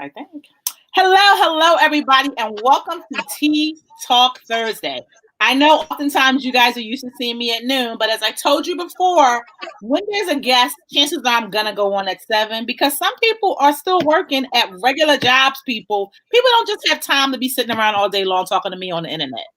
I think. Hello, everybody, and welcome to Tea Talk Thursday. I know oftentimes you guys are used to seeing me at noon, but as I told you before, when there's a guest, chances are I'm gonna go on at 7 because some people are still working at regular jobs. People don't just have time to be sitting around all day long talking to me on the internet.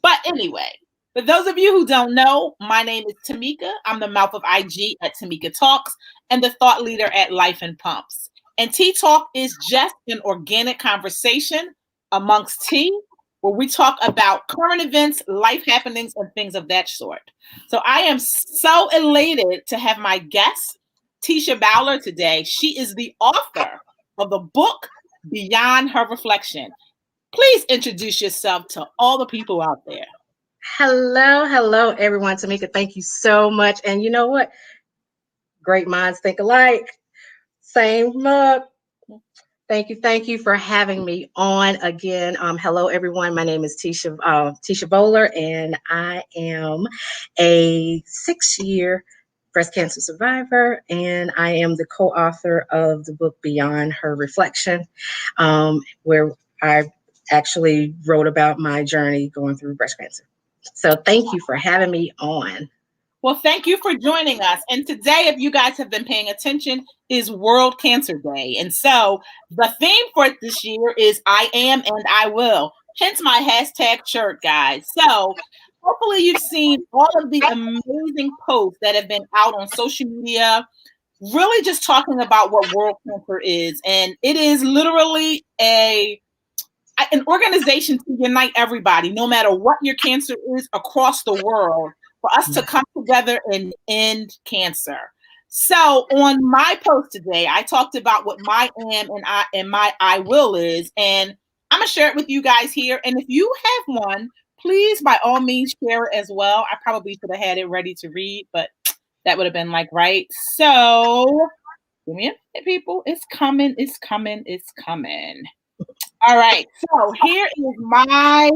But anyway, for those of you who don't know, my name is Tamika. I'm the mouth of IG at Tamika Talks and the thought leader at Life and Pumps. And Tea Talk is just an organic conversation amongst tea where we talk about current events, life happenings, and things of that sort. So I am so elated to have my guest, Teisha Bouler, today. She is the author of the book Beyond Her Reflection. Please introduce yourself to all the people out there. Hello, everyone. Tamika, thank you so much. And you know what? Great minds think alike. Same mug. Thank you for having me on again. Hello, everyone. My name is Teisha Bouler, and I am a 6-year breast cancer survivor, and I am the co-author of the book Beyond Her Reflection, where I actually wrote about my journey going through breast cancer. So thank you for having me on. Well, thank you for joining us. And today, if you guys have been paying attention, is World Cancer Day. And so the theme for this year is I am and I will. Hence my hashtag shirt, guys. So hopefully you've seen all of the amazing posts that have been out on social media, really just talking about what world cancer is. And it is literally an organization to unite everybody, no matter what your cancer is across the world, for us to come together and end cancer. So on my post today, I talked about what my am and my I will is, and I'm gonna share it with you guys here. And if you have one, please by all means share it as well. I probably should have had it ready to read, but that would have been like right. So give me a minute, people. It's coming. All right, so here is my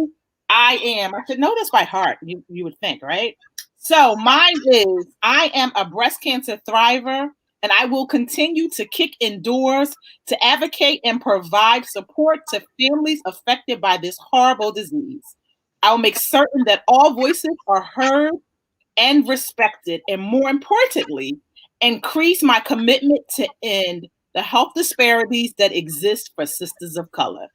I am. I should know this by heart, you would think, right? So mine is I am a breast cancer thriver, and I will continue to kick indoors to advocate and provide support to families affected by this horrible disease. I will make certain that all voices are heard and respected, and more importantly, increase my commitment to end the health disparities that exist for sisters of color.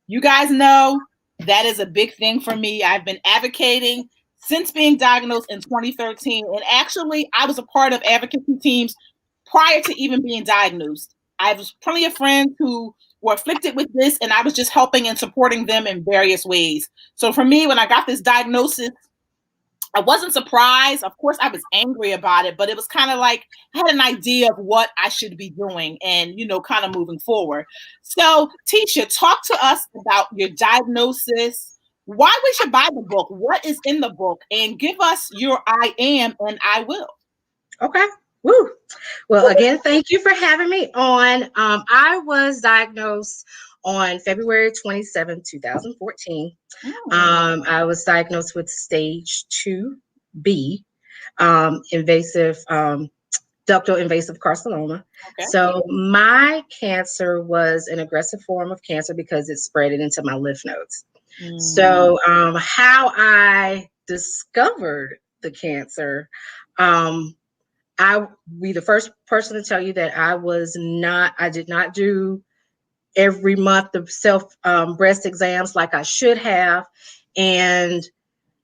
You guys know that is a big thing for me. I've been advocating since being diagnosed in 2013. And actually, I was a part of advocacy teams prior to even being diagnosed. I have plenty of friends who were afflicted with this, and I was just helping and supporting them in various ways. So for me, when I got this diagnosis, I wasn't surprised. Of course, I was angry about it, but it was kind of like I had an idea of what I should be doing and, kind of moving forward. So, Teisha, talk to us about your diagnosis, why we should buy the book, what is in the book, and give us your I am and I will. Okay. Woo. Well, again, thank you for having me on. I was diagnosed on February 27, 2014. I was diagnosed with stage 2B, invasive ductal invasive carcinoma. Okay. So my cancer was an aggressive form of cancer because it spread it into my lymph nodes. So how I discovered the cancer, I'll be the first person to tell you that I did not do every month the self breast exams like I should have. And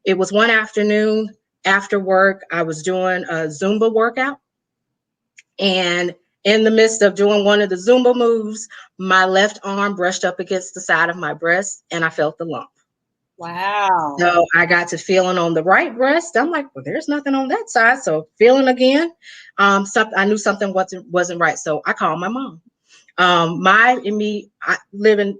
it was one afternoon after work, I was doing a Zumba workout. And in the midst of doing one of the Zumba moves, my left arm brushed up against the side of my breast and I felt the lump. Wow. So I got to feeling on the right breast. I'm like, well, there's nothing on that side. So feeling again, I knew something wasn't right. So I called my mom. I live in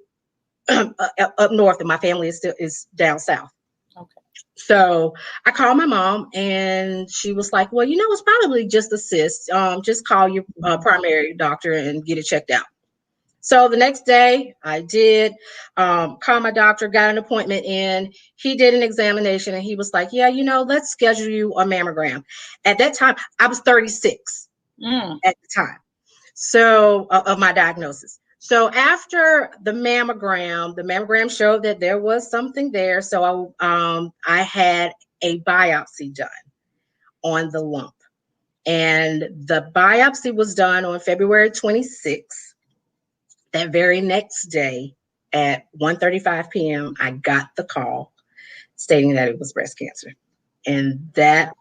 up north, and my family is down south. Okay. So I called my mom, and she was like, "Well, it's probably just a cyst. Just call your primary doctor and get it checked out." So the next day, I did call my doctor, got an appointment in. He did an examination, and he was like, "Yeah, let's schedule you a mammogram." At that time, I was 36 at the time. So of my diagnosis. So after the mammogram showed that there was something there. So I had a biopsy done on the lump. And the biopsy was done on February 26th. That very next day at 1:35 p.m., I got the call stating that it was breast cancer. And that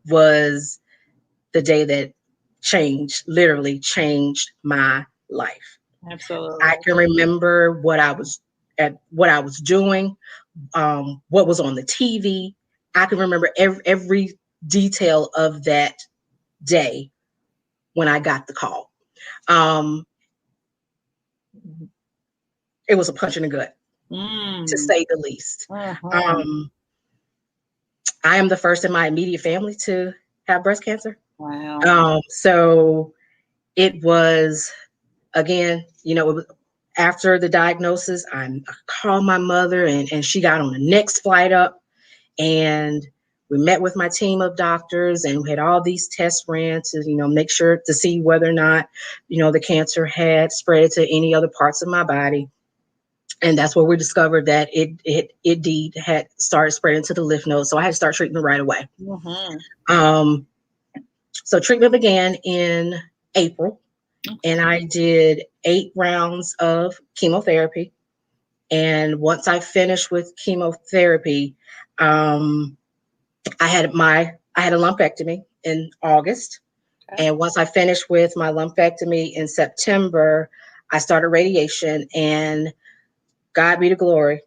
was the day that literally changed my life. Absolutely. I can remember what I was doing, what was on the TV. I can remember every detail of that day when I got the call. Um, it was a punch in the gut, to say the least. Uh-huh. Um, I am the first in my immediate family to have breast cancer. Wow. So it was, again, it was after the diagnosis. I called my mother, and she got on the next flight up, and we met with my team of doctors, and we had all these tests ran to, make sure to see whether or not, the cancer had spread to any other parts of my body. And that's where we discovered that it indeed had started spreading to the lymph nodes. So I had to start treatment right away. Mm-hmm. Um, so treatment began in April, and I did 8 rounds of chemotherapy. And once I finished with chemotherapy, I had a lumpectomy in August. Okay. And once I finished with my lumpectomy in September, I started radiation, and God be the glory.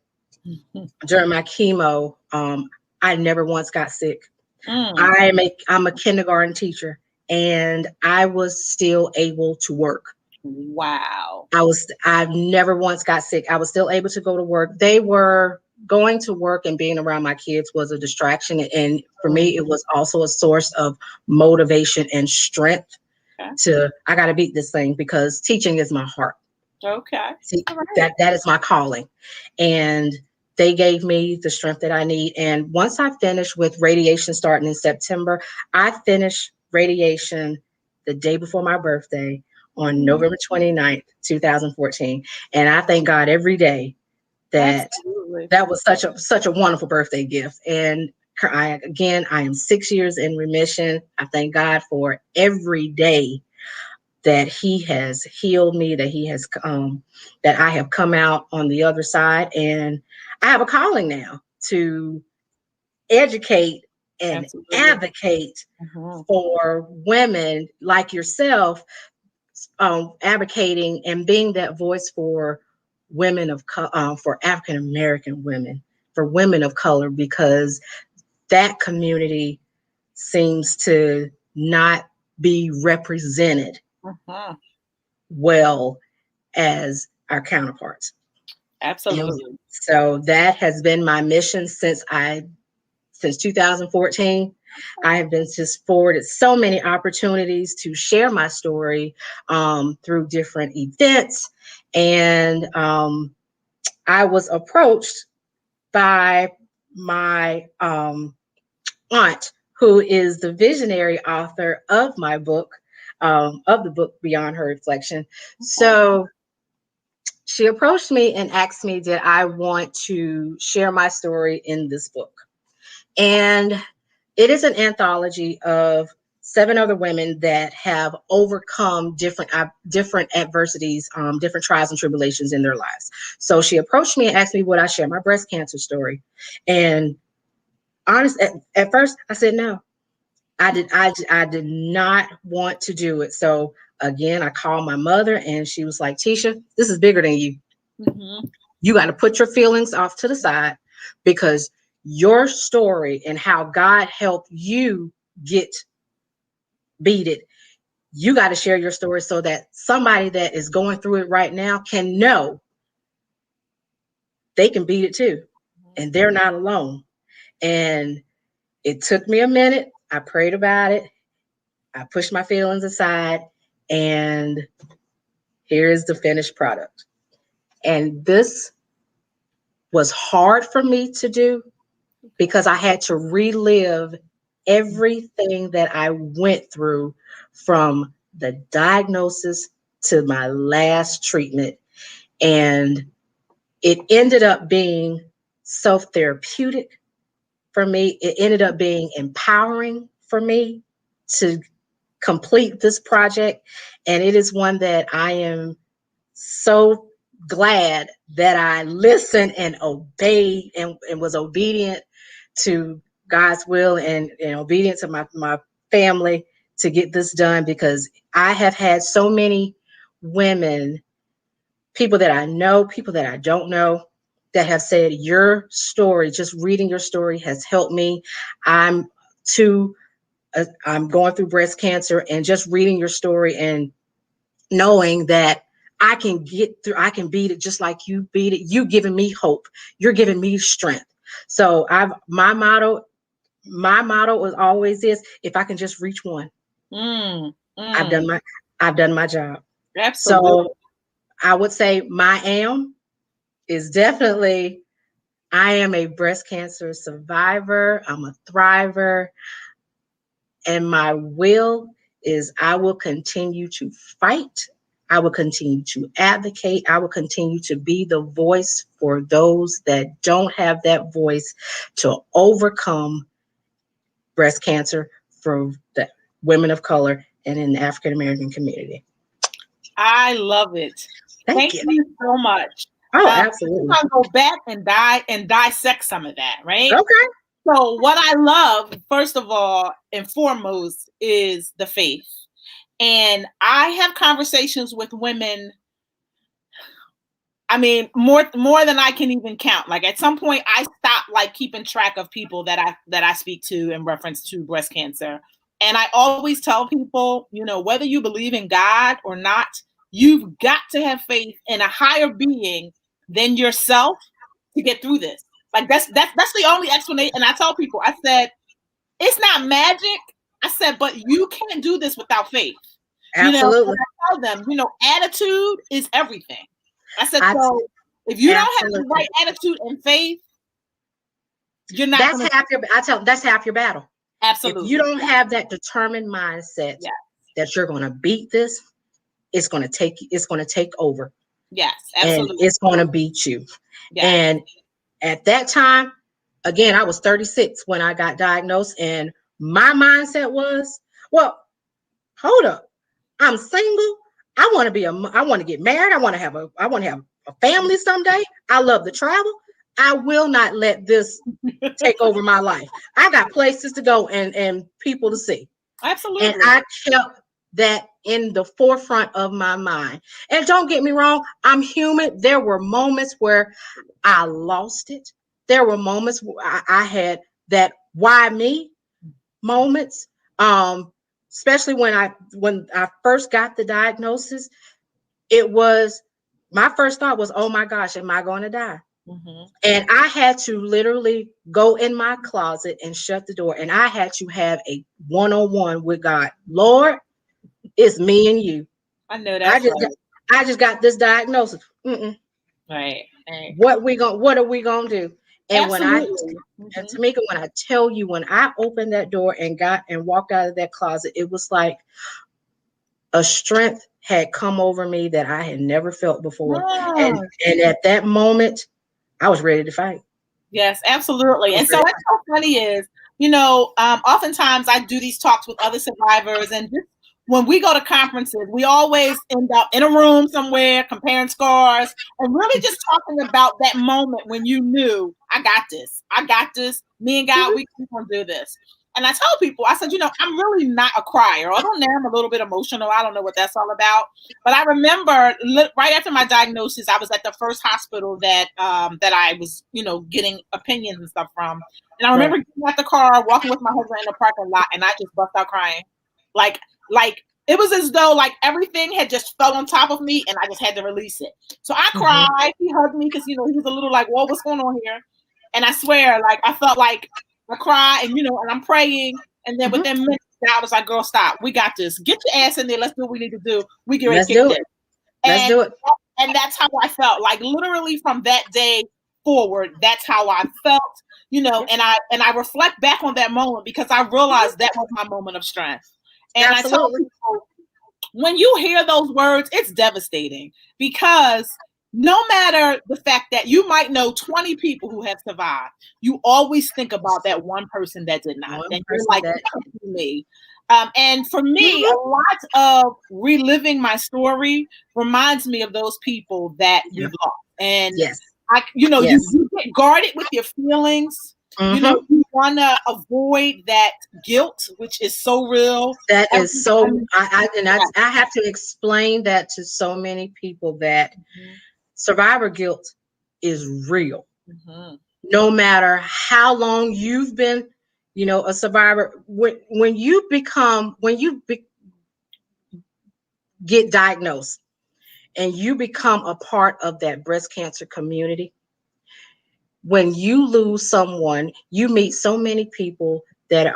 During my chemo, I never once got sick. Mm. I'm a kindergarten teacher, and I was still able to work. Wow. I never once got sick. I was still able to go to work. They were going to work, and being around my kids was a distraction. And for me, it was also a source of motivation and strength Okay. I got to beat this thing, because teaching is my heart. Okay. See, All right. that is my calling. And they gave me the strength that I need. And once I finished with radiation starting in September, I finished radiation the day before my birthday on November 29th, 2014. And I thank God every day that Absolutely. that was such a wonderful birthday gift. And I am 6 years in remission. I thank God for every day that He has healed me, that I have come out on the other side. And I have a calling now to educate and Absolutely. advocate Mm-hmm. for women like yourself, advocating and being that voice for for African American women, for women of color, because that community seems to not be represented Mm-hmm. well as our counterparts. And Absolutely. so that has been my mission since 2014. I have been just forwarded so many opportunities to share my story through different events. And I was approached by my aunt, who is the visionary author of my book, of the book Beyond Her Reflection. Okay. So she approached me and asked me, did I want to share my story in this book? And it is an anthology of 7 other women that have overcome different adversities, different trials and tribulations in their lives. So she approached me and asked me would I share my breast cancer story. And at first I said no. I did not want to do it. So again, I called my mother, and she was like, Teisha, this is bigger than you. Mm-hmm. You got to put your feelings off to the side, because your story and how God helped you get beat it, you got to share your story so that somebody that is going through it right now can know they can beat it too, and they're not alone. And it took me a minute. I prayed about it. I pushed my feelings aside, and here is the finished product. And this was hard for me to do, because I had to relive everything that I went through, from the diagnosis to my last treatment. And it ended up being self-therapeutic for me. It ended up being empowering for me to complete this project. And it is one that I am so glad that I listened and obeyed and was obedient to God's will and obedient to my family to get this done, because I have had so many women, people that I know, people that I don't know, that have said your story, just reading your story has helped me. I'm too, I'm going through breast cancer, and just reading your story and knowing that I can get through, I can beat it just like you beat it. You giving me hope. You're giving me strength. So my motto is always this: if I can just reach one, I've done my job. Absolutely. So I would say my am is definitely, I am a breast cancer survivor. I'm a thriver. And my will is I will continue to fight. I will continue to advocate. I will continue to be the voice for those that don't have that voice to overcome breast cancer for the women of color and in the African American community. I love it. Thank you. you so much. Oh, absolutely. I'm gonna go back and dissect some of that, right? Okay. So what I love, first of all and foremost, is the faith. And I have conversations with women, I mean, more than I can even count. Like at some point I stopped like keeping track of people that I speak to in reference to breast cancer. And I always tell people, you know, whether you believe in God or not, you've got to have faith in a higher being than yourself to get through this. Like that's the only explanation. And I tell people, I said, it's not magic. I said, but you can't do this without faith. Absolutely. You know, and I tell them, you know, attitude is everything. I said, so if you don't have the right attitude and faith, you're not. That's half your battle. Absolutely. If you don't have that determined mindset that you're going to beat this, it's going to take over. Yes, absolutely. And it's going to beat you. Yes. And at that time, again, I was 36 when I got diagnosed, and my mindset was, well, hold up. I'm single. I want to get married. I want to have a family someday. I love to travel. I will not let this take over my life. I got places to go and people to see. Absolutely. And I kept that in the forefront of my mind. And don't get me wrong, I'm human. There were moments where I lost it. There were moments where I had that why me moments. Especially when I first got the diagnosis, it was, my first thought was, oh my gosh, am I going to die? Mm-hmm. And I had to literally go in my closet and shut the door. And I had to have a one-on-one with God. Lord, it's me and you. I know that. I just got this diagnosis. Right. What are we gonna do? And absolutely. And Tamika, when I tell you, when I opened that door and walked out of that closet, it was like a strength had come over me that I had never felt before. And at that moment, I was ready to fight. Yes, absolutely. And so what's so funny is, you know, oftentimes I do these talks with other survivors, and just when we go to conferences, we always end up in a room somewhere comparing scars and really just talking about that moment when you knew, I got this. Me and God, we can do this. And I tell people, I said, you know, I'm really not a crier. Although now I'm a little bit emotional. I don't know what that's all about. But I remember right after my diagnosis, I was at the first hospital that I was, you know, getting opinions and stuff from. And I remember getting out the car, walking with my husband in the parking lot, and I just bust out crying. Like it was as though like everything had just fell on top of me and I just had to release it. So I cried. He hugged me because, you know, he was a little like, whoa, what's going on here? And I swear, like, I felt like I cry and, you know, and I'm praying. And then within minutes, I was like, girl, stop. We got this. Get your ass in there. Let's do what we need to do. We get ready to kick this. Let's do it. And that's how I felt. Like literally from that day forward, that's how I felt, you know, and I reflect back on that moment because I realized that was my moment of strength. And I tell people, when you hear those words, it's devastating because no matter the fact that you might know 20 people who have survived, you always think about that one person that did not. One And you're person like, that. it could be me. And for me, Mhm. a lot of reliving my story reminds me of those people that Yeah. we've lost. And Yes. you, Yes. you get guarded with your feelings. Mm-hmm. You want to avoid that guilt, which is so real. That Every is so. time, I have to explain that to so many people that survivor guilt is real. mm-hmm. No matter how long you've been, a survivor, when you get diagnosed and you become a part of that breast cancer community, when you lose someone, you meet so many people that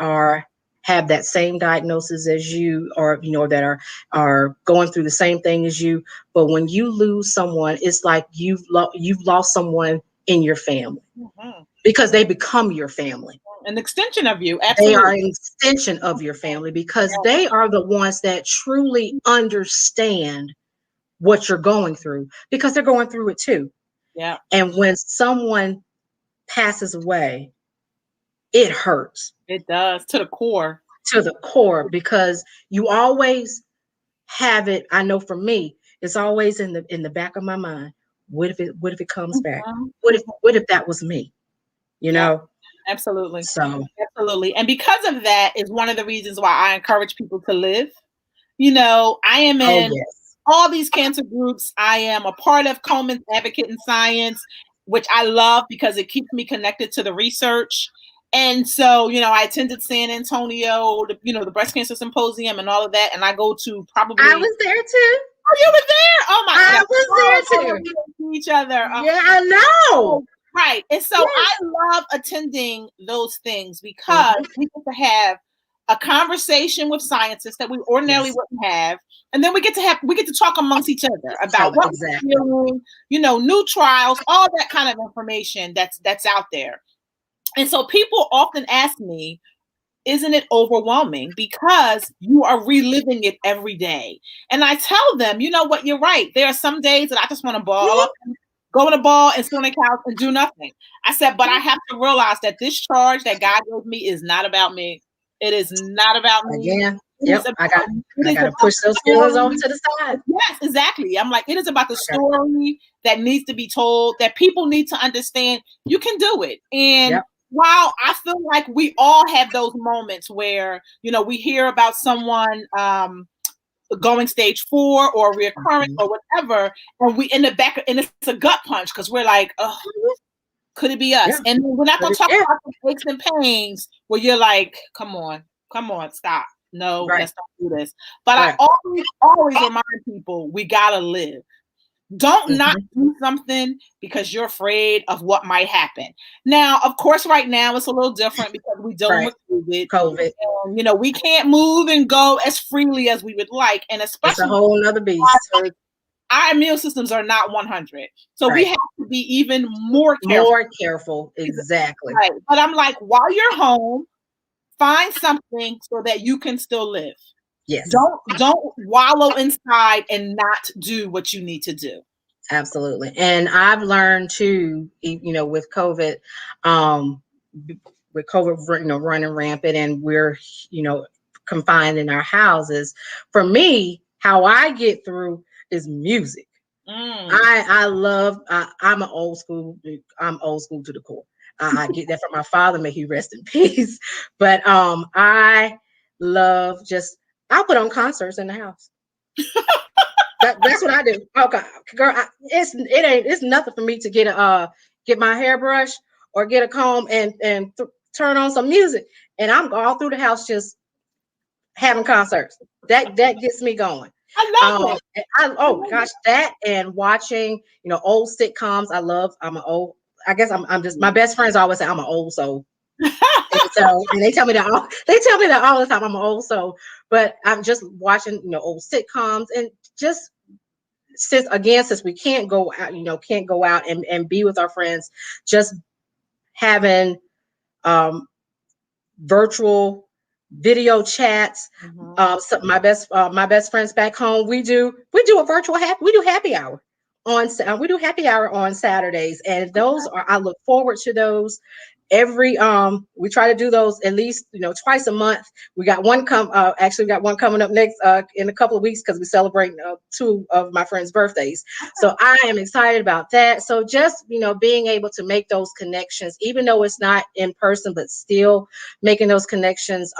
have that same diagnosis as you, or that are going through the same thing as you. But when you lose someone, it's like you've lost someone in your family, Mm-hmm. because they become your family. An extension of you, They are absolutely. an extension of your family, because they are the ones that truly understand what you're going through, because they're going through it too. Yeah, And when someone passes away, it hurts it does to the core. to the core, because you always have it. I know for me, it's always in the back of my mind. What if it comes back? Mhm. What if that was me? You Yeah, know? absolutely. So, Absolutely. And because of that is one of the reasons why I encourage people to live. I am oh in yes. all these cancer groups. I am a part of Coleman's Advocate in Science, which I love because it keeps me connected to the research. And so, I attended San Antonio, the breast cancer symposium and all of that. And I go to I probably, was there too. oh, you were there? Oh my I God. was Oh, there oh, too. we don't see each other. Yeah, I know. Oh, right. And so Yes. I love attending those things because Hmm. we get to have a conversation with scientists that we ordinarily Yes. wouldn't have. And then we get to talk amongst each other about what Exactly. we're doing, new trials, all that kind of information that's out there. And so people often ask me, isn't it overwhelming because you are reliving it every day? And I tell them, you know what, you're right. There are some days that I just want to ball up, go in a ball and sit on the couch and do nothing. I said, but I have to realize that this charge that God gave me is not about me. It is not about me. Again. It is Yep. about, I got it I is got to about push the those feelings over story. to the side. Yes, exactly. I'm like, it is about the I got. story that needs to be told, that people need to understand you can do it. And Yep. while I feel like we all have those moments where, we hear about someone going stage 4 or recurrent Mhm. or whatever, and we in the back, and it's a gut punch because we're like, oh, could it be us? Yeah. And we're not going to talk Yeah. about the aches and pains where you're like, come on, stop. No, Right. let's not do this. But I Right. always remind people we gotta live. Don't not Hmm. do something because you're afraid of what might happen. Now, of course, right now it's a little different because we're dealing Right. with COVID. COVID. And, we can't move and go as freely as we would like. And It's a especially whole nother beast. our immune systems are not 100. So we Right. have to be even more careful. More careful. Exactly. Right. But I'm like, while you're home, find something so that you can still live. Yes. Don't wallow inside and not do what you need to do. Absolutely. And I've learned too, with COVID, um, with COVID, running rampant, and we're, confined in our houses. For me, how I get through is music. Mm. I love. I'm an old school. I'm old school to the core. I get that from my father. May he rest in peace. But I love just. I put on concerts in the house. That's what I do. Okay, girl, it's nothing for me to get my hairbrush or get a comb and turn on some music, and I'm all through the house just having concerts. That gets me going. I love it. I Oh love gosh, it. that and watching old sitcoms. I love. I'm an old. I guess I'm just, my best friends always say I'm an old soul. And they tell me that all the time. I'm an old soul, but I'm just watching old sitcoms, and just since we can't go out, and be with our friends, just having virtual video chats. So my best friends back home, we do a virtual happy hour we do happy hour on Saturdays, and those are, I look forward to those. Every we try to do those at least twice a month. We got one actually we got one coming up next in a couple of weeks, because we celebrate two of my friends' birthdays. So I am excited about that. So just being able to make those connections, even though it's not in person, but still making those connections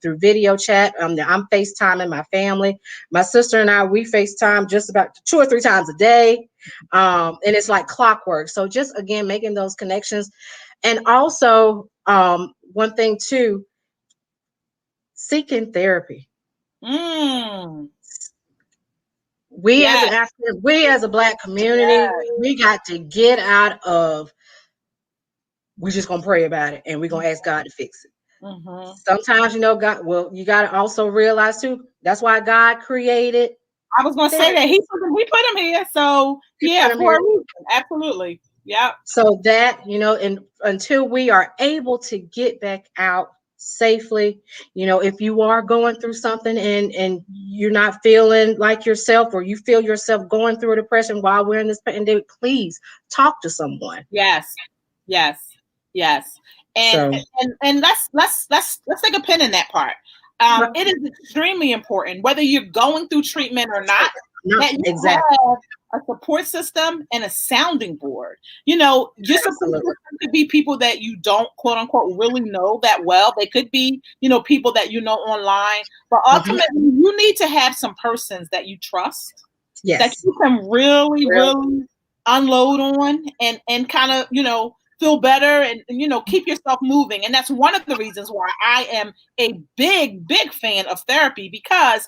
through video chat. I'm FaceTiming my family. My sister and I, we FaceTime just about 2 or 3 times a day, and it's like clockwork. So just again making those connections. And also, one thing too, seeking therapy. We as an African, we as a Black community, we got to get out of, we're just gonna pray about it and we're gonna ask God to fix it. Sometimes, God, well, you got to also realize too, that's why God created. I was gonna say that we put him here, so yeah, for a reason. Absolutely. Yeah. So that, and until we are able to get back out safely, if you are going through something and you're not feeling like yourself, or you feel yourself going through a depression while we're in this pandemic, please talk to someone. Yes. And let's take a pin in that part. It is extremely important, whether you're going through treatment or not, that you have a support system and a sounding board. Your support system could be people that you don't, quote unquote, really know that well. They could be, people that you know online. But ultimately, you need to have some persons that you trust, that you can really unload on and kind of, feel better and keep yourself moving. And that's one of the reasons why I am a big fan of therapy, because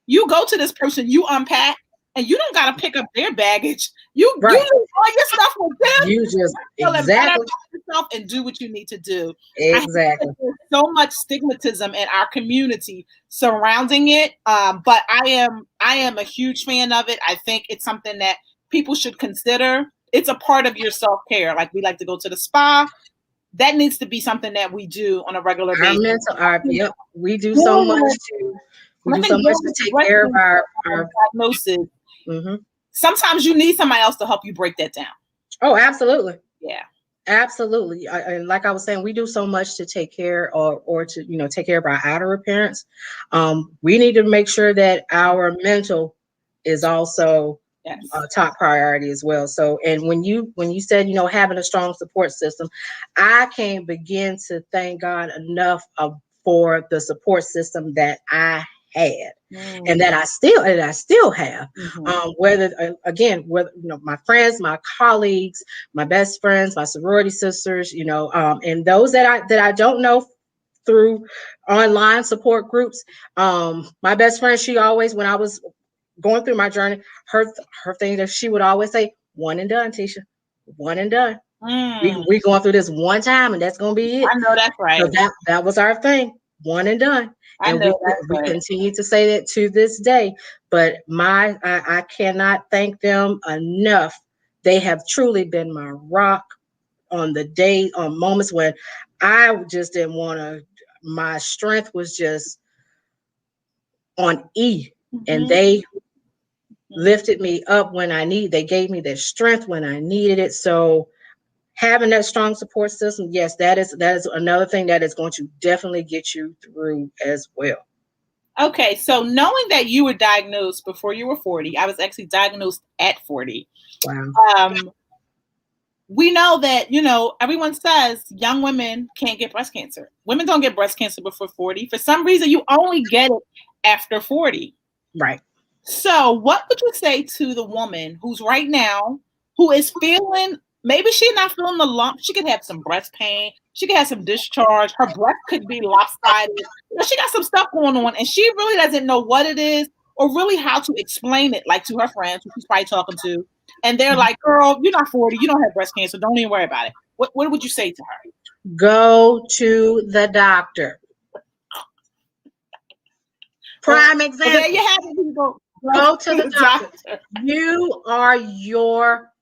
you go to this person, you unpack, and you don't got to pick up their baggage. You leave all your stuff with them. You just exactly yourself and do what you need to do. Exactly. There's so much stigmatism in our community surrounding it, but I am a huge fan of it. I think it's something that people should consider. It's a part of your self-care. Like, we like to go to the spa. That needs to be something that we do on a regular basis. We do so much to. We do so much to take care of our diagnosis. Sometimes you need somebody else to help you break that down. Oh, absolutely. Yeah, absolutely. And like I was saying, we do so much to take care or to take care of our outer appearance. We need to make sure that our mental is also a top priority as well. So, and when you said having a strong support system, I can't begin to thank God enough for the support system that I had and that I still have. Whether my friends, my colleagues, my best friends, my sorority sisters, and those that I don't know through online support groups. My best friend, she always, when I was going through my journey, her thing that she would always say, one and done, Teisha, one and done. We going through this one time and that's gonna be it. I know that's right. So that was our thing, one and done. And we continue to say that to this day. But I cannot thank them enough. They have truly been my rock on moments when I just didn't want to. My strength was just on E, and they lifted me up when they gave me their strength when I needed it. So having that strong support system, yes, that is another thing that is going to definitely get you through as well. Okay, so knowing that you were diagnosed before you were 40, I was actually diagnosed at 40. Wow. We know that, everyone says young women can't get breast cancer. Women don't get breast cancer before 40. For some reason, you only get it after 40. Right. So what would you say to the woman who's right now, who is feeling, maybe she's not feeling the lump. She could have some breast pain. She could have some discharge. Her breast could be lopsided. She got some stuff going on, and she really doesn't know what it is or really how to explain it, like to her friends, who she's probably talking to. And they're like, girl, you're not 40. You don't have breast cancer. Don't even worry about it. What would you say to her? Go to the doctor. Prime example. There you have it. Go to the doctor. You are your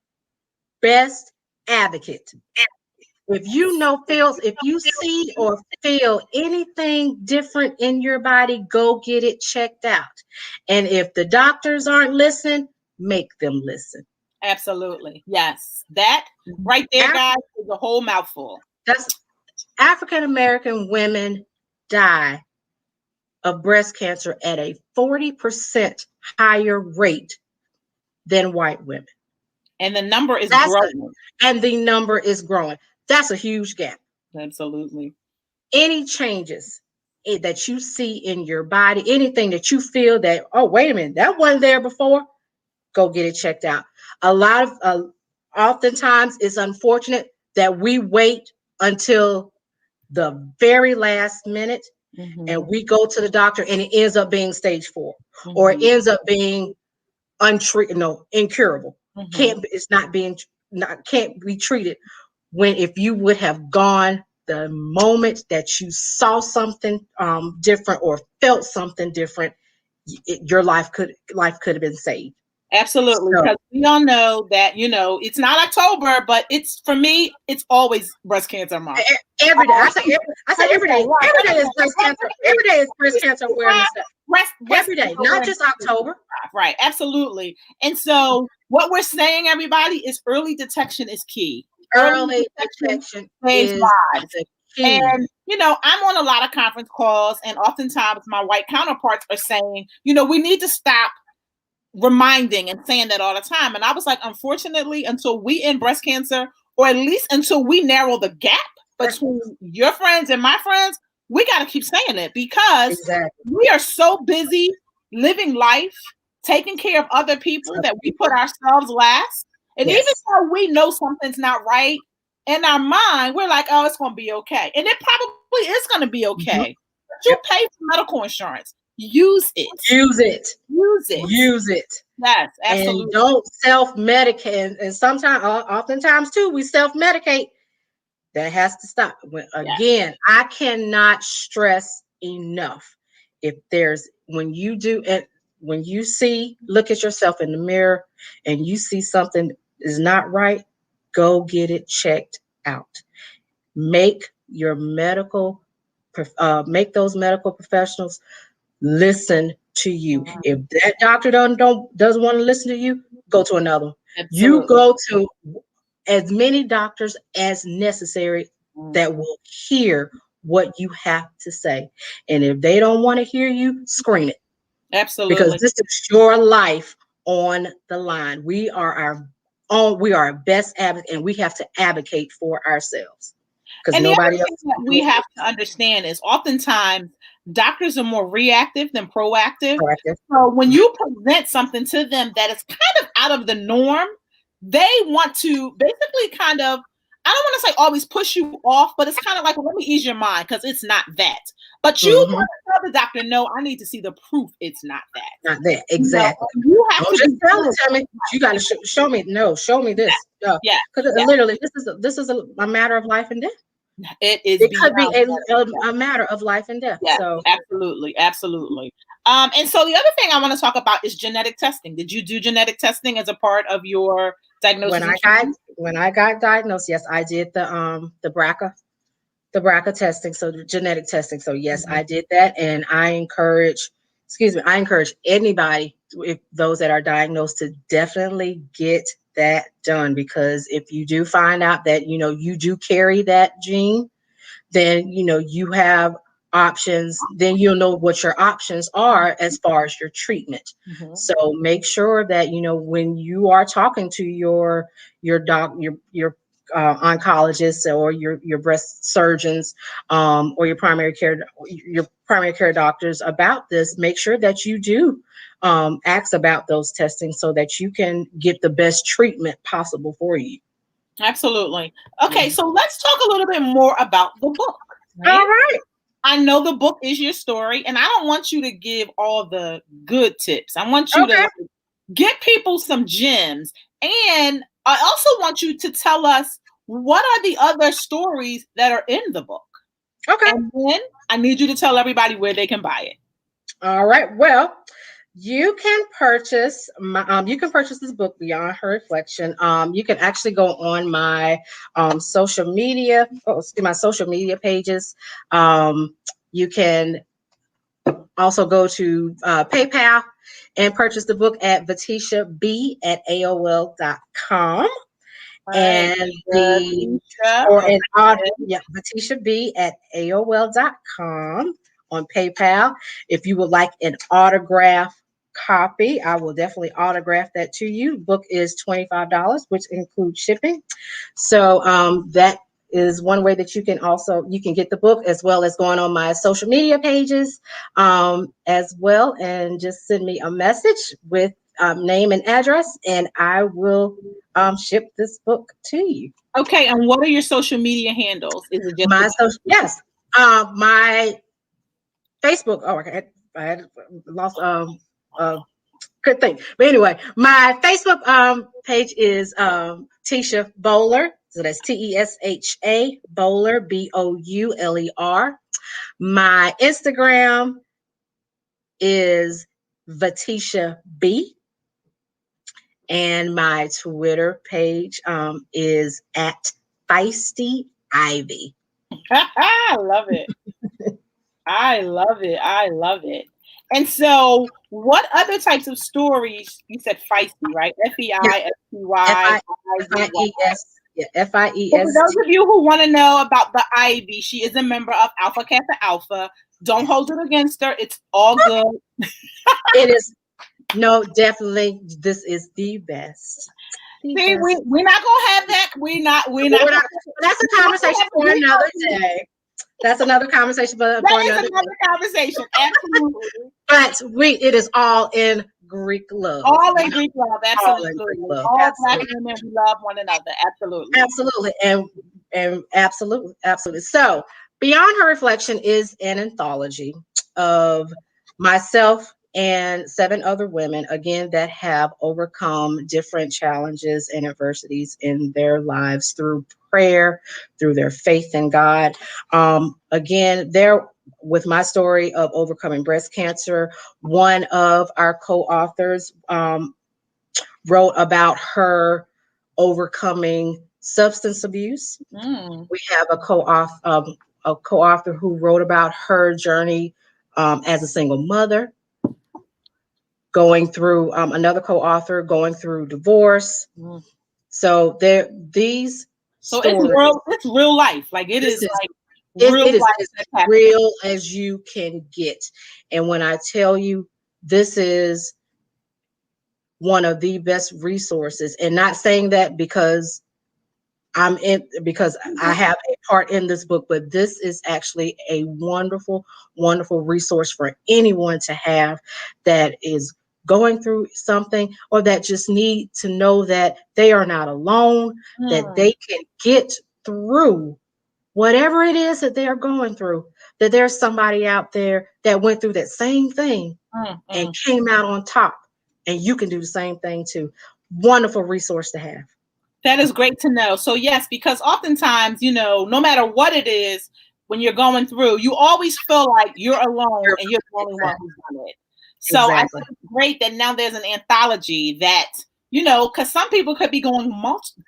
best advocate. If if you see or feel anything different in your body, go get it checked out. And if the doctors aren't listening, make them listen. Absolutely. Yes. That right there, guys, is a whole mouthful. That's African American women die of breast cancer at a 40% higher rate than white women. And the number is growing. And the number is growing. That's a huge gap. Absolutely. Any changes that you see in your body, anything that you feel that, oh, wait a minute, that wasn't there before, go get it checked out. Oftentimes it's unfortunate that we wait until the very last minute and we go to the doctor and it ends up being stage 4 or it ends up being incurable. Can't be treated. When if you would have gone the moment that you saw something different or felt something different, your life could have been saved. Absolutely, because we all know that it's not October, but it's for me, it's always breast cancer month. Every day, I say every day. Every day is breast cancer. Every day is breast cancer awareness. Every day, not just October. Right, absolutely. And so, what we're saying, everybody, is early detection is key. Early detection is lives. And I'm on a lot of conference calls, and oftentimes my white counterparts are saying, we need to stop reminding and saying that all the time. And I was like, unfortunately, until we end breast cancer, or at least until we narrow the gap between your friends and my friends, we got to keep saying it because we are so busy living life, taking care of other people that we put ourselves last. And even though we know something's not right, in our mind, we're like, oh, it's going to be okay. And it probably is going to be okay. But you pay for medical insurance. Use it. Use it. Use it. Use it. Yes, absolutely. And don't self-medicate. And oftentimes too, we self-medicate. That has to stop. Again, I cannot stress enough. When you look at yourself in the mirror and you see something is not right, go get it checked out. Make those medical professionals listen to you. If that doctor doesn't want to listen to you, go to another one. Absolutely. You go to as many doctors as necessary that will hear what you have to say. And if they don't want to hear you, screen it. Absolutely. Because this is your life on the line. We are our best advocate, and we have to advocate for ourselves. And nobody else. That we have to understand is oftentimes doctors are more reactive than proactive. So when you present something to them that is kind of out of the norm, they want to basically kind of, I don't want to say always push you off, but it's kind of like, well, let me ease your mind because it's not that. But you want to tell the doctor, no, I need to see the proof it's not that. Not that, exactly. You have to just tell me. You got to show me. No, show me this. Yeah. Because literally, this is a matter of life and death. It could be a matter of life and death. Yeah, so absolutely. And so the other thing I want to talk about is genetic testing. Did you do genetic testing as a part of your diagnosis? When I got diagnosed, yes, I did the BRCA testing, so the genetic testing. So yes, I did that, and I encourage anybody, if those that are diagnosed, to definitely get that done, because if you do find out that you do carry that gene, then you have options. Then you'll know what your options are as far as your treatment. So make sure that when you are talking to your oncologists or your breast surgeons or your primary care doctors about this, make sure that you do ask about those testing so that you can get the best treatment possible for you. Absolutely. Okay, so let's talk a little bit more about the book. Right? All right. I know the book is your story, and I don't want you to give all the good tips. I want you to get people some gems. And I also want you to tell us what are the other stories that are in the book. Okay. And then I need you to tell everybody where they can buy it. All right. Well, You can purchase this book, Beyond Her Reflection. You can actually go on my my social media pages. You can also go to PayPal and purchase the book at Vatesha B at AOL.com. Right. And the Teisha. or an Okay. Vatesha B at AOL.com on PayPal. If you would like an autograph copy, I will definitely autograph that to you. The book is $25, which includes shipping. So that is one way that you can get the book, as well as going on my social media pages as well, and just send me a message with name and address, and I will ship this book to you. Okay. And what are your social media handles? Is it just My the social, yes, my Facebook. Oh, I had lost uh, good thing. But anyway, my Facebook page is Teisha Bouler. So that's Tesha Bouler, Bouler. My Instagram is Vatesha B. And my Twitter page is at Feisty Ivy. I love it. I love it. I love it. And so, what other types of stories? You said feisty, right? Yeah, Feisty. Fies. Yeah, So for Fiest. those of you who want to know about the Ivy, she is a member of Alpha Kappa Alpha. Don't hold it against her. It's all good. It is no, definitely. This is the best. The See, best. we're not gonna have that. We're not We're gonna not- That's a conversation for have another day. That's another conversation for that is another day. another conversation. Absolutely. But it is all in Greek love. All in Greek love, All in Greek absolutely. love. All Black Absolutely. women, we love one another, absolutely. Absolutely. And absolutely. So Beyond Her Reflection is an anthology of myself and 7 other women, again, that have overcome different challenges and adversities in their lives through prayer, through their faith in God. Again, there with my story of overcoming breast cancer, one of our co-authors wrote about her overcoming substance abuse. Mm. We have a co-author who wrote about her journey as a single mother, going through another co-author going through divorce. Mm. So there, these So it's stories. real life. Like it This is is like real it is life as that's happening. real as you can get. And when I tell you, this is one of the best resources, and not saying that because I have a part in this book, but this is actually a wonderful, wonderful resource for anyone to have that is going through something, or that just need to know that they are not alone, that Mm. they can get through whatever it is that they are going through, that there's somebody out there that went through that same thing Mm. and Mm. came out on top, and you can do the same thing too. Wonderful resource to have. That is great to know. So yes, because oftentimes, no matter what it is, when you're going through, you always feel like you're alone and you're the only one Exactly. who's done it. So I Exactly. think it's great that now there's an anthology that, because some people could be going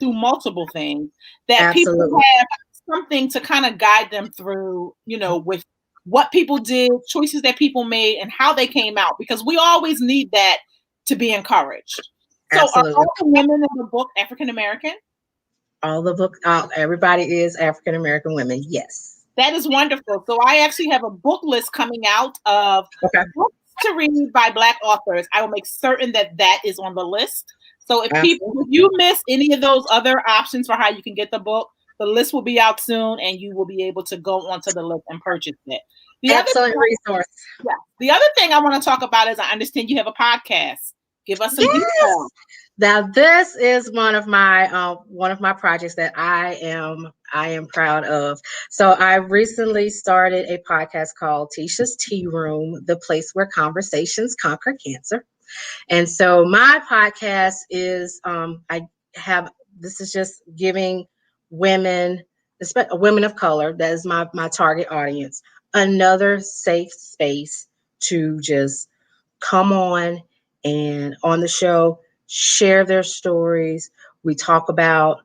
through multiple things, that people Absolutely. have something to kind of guide them through, with what people did, choices that people made, and how they came out, because we always need that to be encouraged. So are Absolutely. all the women in the book African American? All the book, everybody is African American women. Yes. That is wonderful. So I actually have a book list coming out of Okay. books to read by Black authors. I will make certain that that is on the list. So if Absolutely. you miss any of those other options for how you can get the book, the list will be out soon, and you will be able to go onto the list and purchase it. The other Excellent resource. yeah, the other thing I want to talk about is I understand you have a podcast. Give us some Yes. details. Now this is one of my projects that I am proud of. So I recently started a podcast called Teisha's Tea Room, the place where conversations conquer cancer. And so my podcast is I have this is just giving women, especially women of color, that is my target audience, another safe space to just come on the show, share their stories. We talk about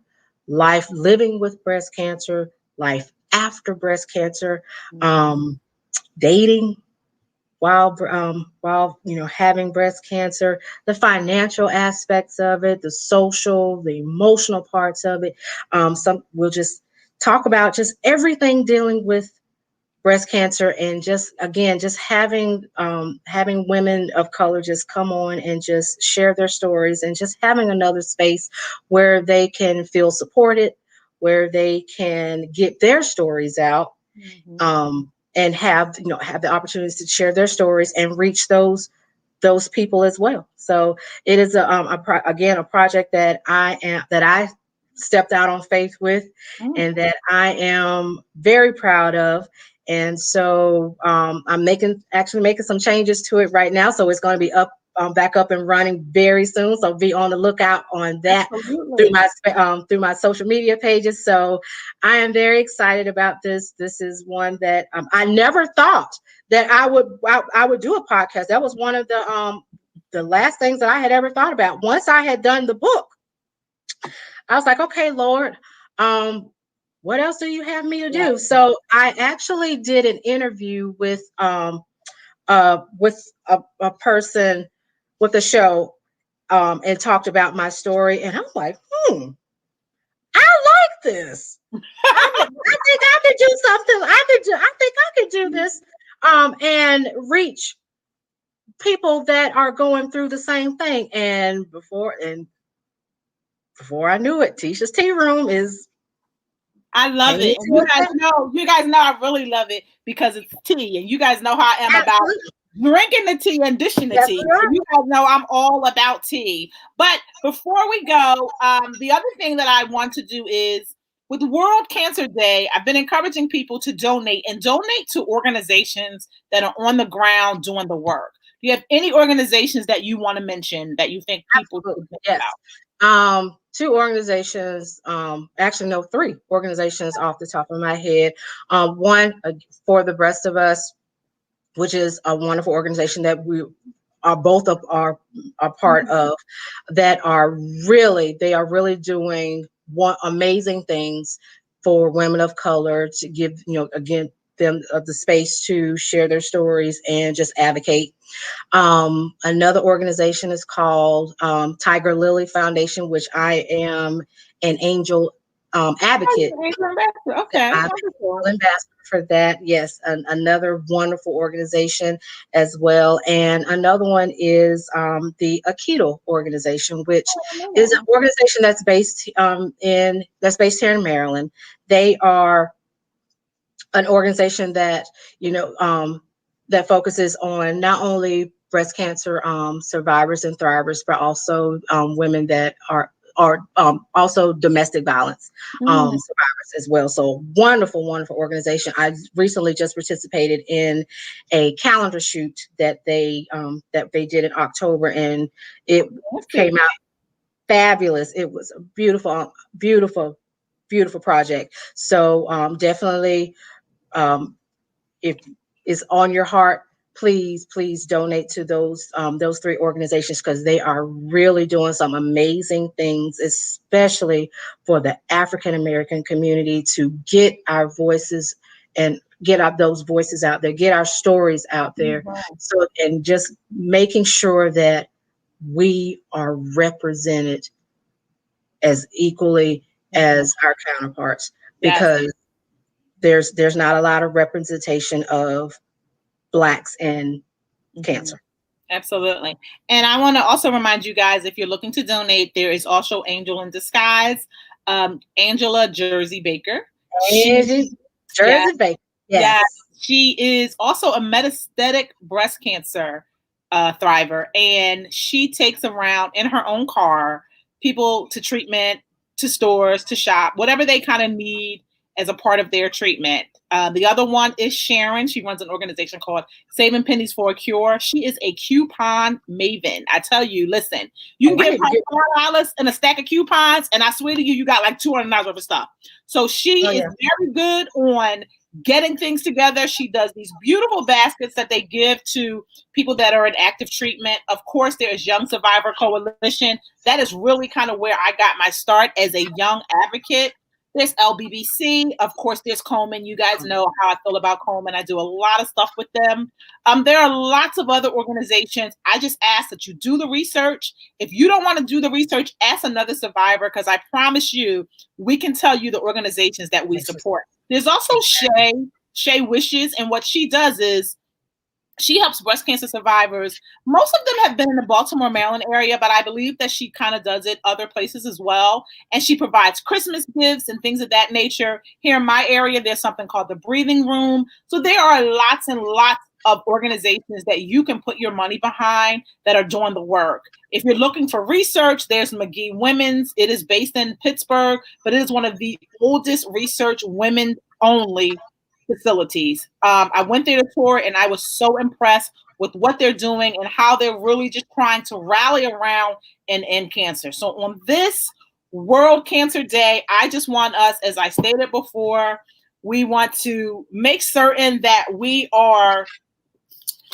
life living with breast cancer, life after breast cancer, dating while having breast cancer, the financial aspects of it, the social, the emotional parts of it. Some we'll just talk about just everything dealing with breast cancer, and just having women of color just come on and just share their stories, and just having another space where they can feel supported, where they can get their stories out, and have the opportunities to share their stories and reach those people as well. So it is a project that I stepped out on faith with, and that I am very proud of. And so I'm actually making some changes to it right now. So it's going to be back up and running very soon. So be on the lookout on that through my social media pages. So I am very excited about this. This is one that I never thought that I would do a podcast. That was one of the last things that I had ever thought about. Once I had done the book, I was like, okay, Lord, what else do you have me to do? So I actually did an interview with a person with the show, and talked about my story, and I'm like, I like this. I think I could do something. I think I could do this, and reach people that are going through the same thing. And before I knew it, Teisha's Tea Room is. I love it. And you guys know I really love it because it's tea, and you guys know how I am about drinking the tea and dishing the tea. So you guys know I'm all about tea. But before we go, the other thing that I want to do is, with World Cancer Day, I've been encouraging people to donate to organizations that are on the ground doing the work. Do you have any organizations that you want to mention that you think people should think about? Two organizations, actually no, three organizations off the top of my head. One, For the Breast of Us, which is a wonderful organization that we are both of are a part of, that are really doing amazing things for women of color, to give again them the space to share their stories and just advocate. Another organization is called Tiger Lily Foundation, which I am an angel advocate. Okay, I'm an ambassador for that. Yes, another wonderful organization as well. And another one is the Aikido organization, which is an organization that's based here in Maryland. They are an organization that that focuses on not only breast cancer survivors and thrivers, but also women that are also domestic violence survivors as well. So wonderful organization. I recently just participated in a calendar shoot that they did in October, and it came out fabulous. It was a beautiful project. So definitely, if it's on your heart, please donate to those three organizations, because they are really doing some amazing things, especially for the African American community, to get our voices and get those voices out there, get our stories out there. So, and just making sure that we are represented as equally as our counterparts, because there's not a lot of representation of Blacks in cancer. Absolutely. And I want to also remind you guys, if you're looking to donate, there is also Angel in Disguise, Angela Jersey Baker. Jersey Baker. Yes. She is also a metastatic breast cancer thriver, and she takes around in her own car people to treatment, to stores, to shop, whatever they kind of need as a part of their treatment. The other one is Sharon. She runs an organization called Saving Pennies for a Cure. She is a coupon maven. I tell you, listen, you can give her $4 and a stack of coupons, and I swear to you, you got like $200 worth of stuff. So she is very good on getting things together. She does these beautiful baskets that they give to people that are in active treatment. Of course, there's Young Survivor Coalition. That is really kind of where I got my start as a young advocate. There's LBBC. Of course, there's Komen. You guys know how I feel about Komen. I do a lot of stuff with them. There are lots of other organizations. I just ask that you do the research. If you don't want to do the research, ask another survivor, because I promise you, we can tell you the organizations that we support. There's also Shay Wishes, and what she does is she helps breast cancer survivors. Most of them have been in the Baltimore, Maryland area, but I believe that she kind of does it other places as well. And she provides Christmas gifts and things of that nature. Here in my area, there's something called the Breathing Room. So there are lots and lots of organizations that you can put your money behind that are doing the work. If you're looking for research, there's McGee Women's. It is based in Pittsburgh, but it is one of the oldest research women only facilities. I went there to tour, and I was so impressed with what they're doing and how they're really just trying to rally around and end cancer. So on this World Cancer Day, I just want us, as I stated before, we want to make certain that we are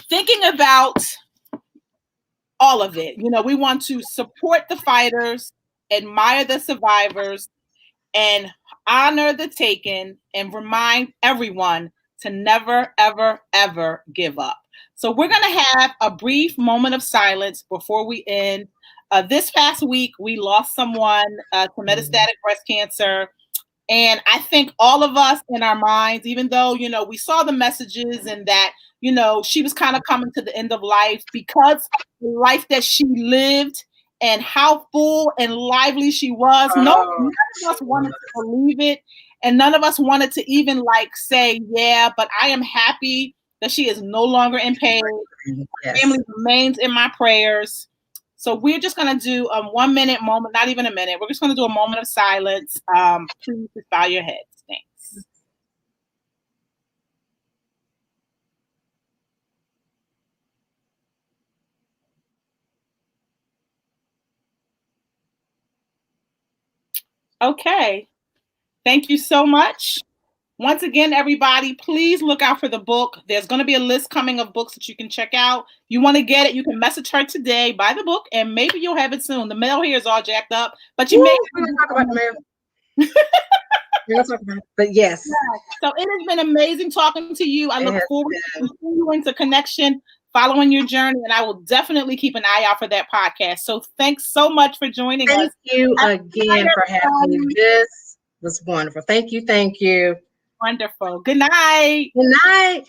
thinking about all of it. You know, we want to support the fighters, admire the survivors, and honor the taken, and remind everyone to never, ever, ever give up. So we're going to have a brief moment of silence before we end. This past week, we lost someone to metastatic breast cancer. And I think all of us in our minds, even though, you know, we saw the messages and that, you know, she was kind of coming to the end of life, because the life that she lived and how full and lively she was. None of us wanted to believe it. And none of us wanted to even say, yeah, but I am happy that she is no longer in pain. Her family remains in my prayers. So we're just going to do a 1 minute moment, not even a minute. We're just going to do a moment of silence. Please just bow your heads. Thanks. Okay. Thank you so much. Once again, everybody, please look out for the book. There's going to be a list coming of books that you can check out. You want to get it, you can message her today, buy the book, and maybe you'll have it soon. The mail here is all jacked up, but you may talk about the mail. We'll talk about it. But yes. So it has been amazing talking to you. I look forward to continuing the connection, following your journey, and I will definitely keep an eye out for that podcast. So thanks so much for joining us. Thank you again for having me. This was wonderful. Thank you. Thank you. Wonderful. Good night. Good night.